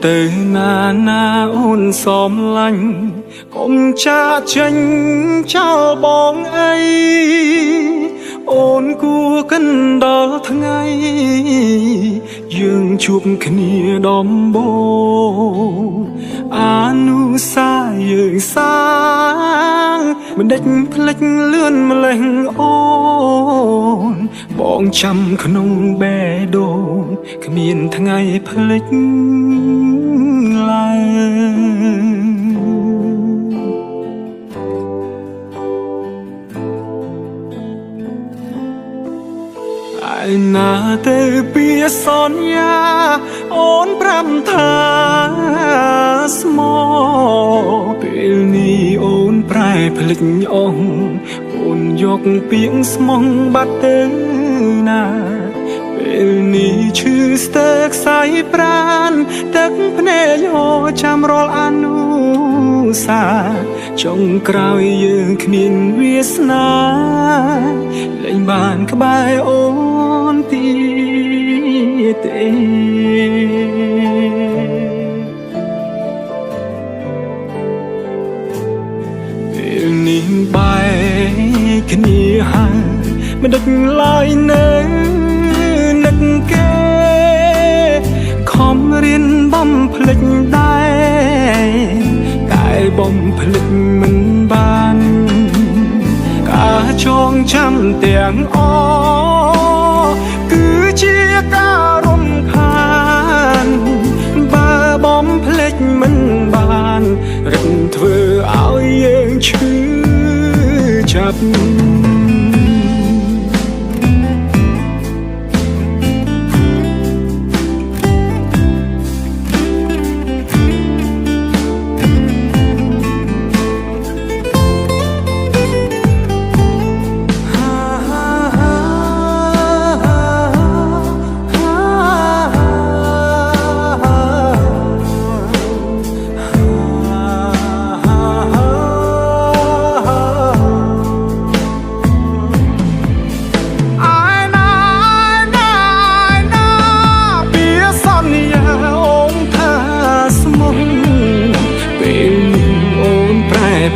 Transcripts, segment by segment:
ទៅណាណាអូនសមឡាញ់កុំចាចេញចោលបងអីអូនគួរកិនដល់ថ្ងៃយើងជួបគ្នាដំបូងអនុសាយើងសាងមិនដេចផ្លេចលឿនម្លេះអូនបងចាំក្នុងបេះដូងគ្មានថ្ងៃផ្លេចឡើយឯណាទៅពីសន្យាអូនប្រាំថាស្មោពេលនេះអូនប្រែភ្លេចអងអូនយកពាក្យស្មងបាត់ទៅណាពេលនេះឈឺស្ទើរខ្សែប្រាណទឹកភ្នែកហូរចាំរាល់អនុសាចុងក្រោយយើងគ្មានវាសនាលែងបានក្បែរអូនទៀតទេពេលនេះបែកគ្នាហើយមិនដឹកឡើយនៅនឹកគេខំរៀនបំភ្លេចដែរតែបំភ្លេចមិនបានការចងចាំទាំងអគឺជាការរំខានបើបំភ្លេចមិនបានរឹងធ្វើឲ្យយើងឈឺចាប់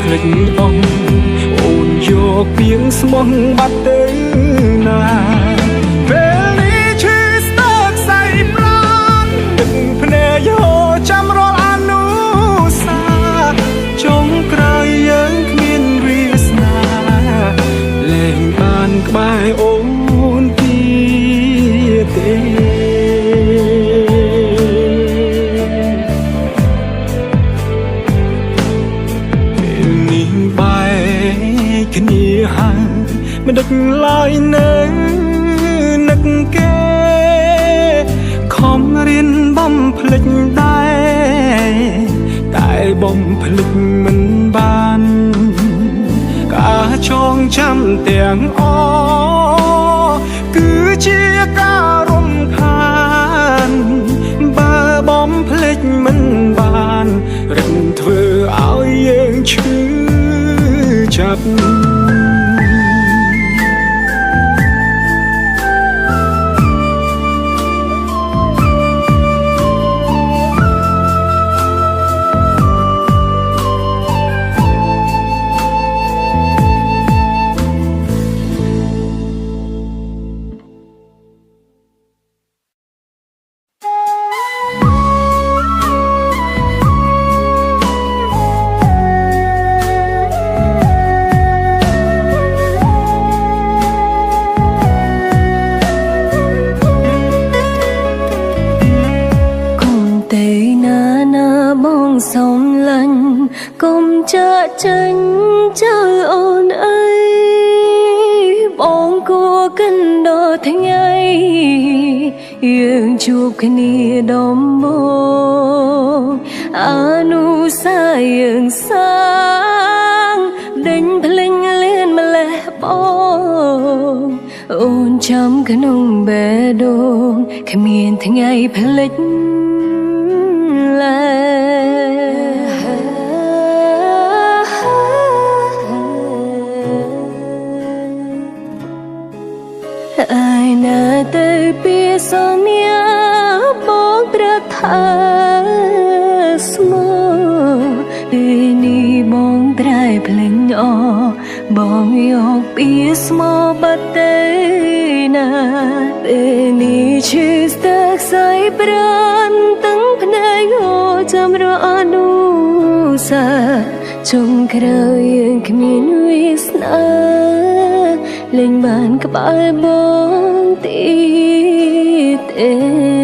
ភ្លេចអងអូនយកពាងស្មងបាត់ទៅណាពេលនេះឈឺស្ទើរខ្សែប្រាណទឹកភ្នែកហូរចាំរាល់អនុសាចុងក្រោយយើងគ្មានវាសនាលែងបានក្បែរអូនទៀតទេគ្នាហើយមិនដឹកឡើយនៅនឹកគេខំរៀនបំភ្លេចដែរតែបំភ្លេចមិនបានការចងចាំទាំងអគឺជាការរំខានបើបំភ្លេចមិនបានរឹងធ្វើឲ្យយើងឈឺចាប់សំឡាញ់កុំចាក់ចេញចោលអូនអើយបងគួរកិនដល់ថ្ងៃយើងជួបគ្នាដំបូងអនុសាយើងសាងដេញភ្លេងលឿនម្លេះបងអូនចាំក្នុងបេះដូងគ្មានថ្ងៃភ្លេចឡើយឯណាទៅពីសន្យាបងប្រាថ្នា បងយកពីស្មោបាត់ទេណាពេលនេះឈឺស្ទើរខ្សែប្រានទាំងភ្នែកហូរចាំរអនុសាចុងក្រោយយើងគ្មានវាសនាលេងបានក្បែរបងទៀតទេ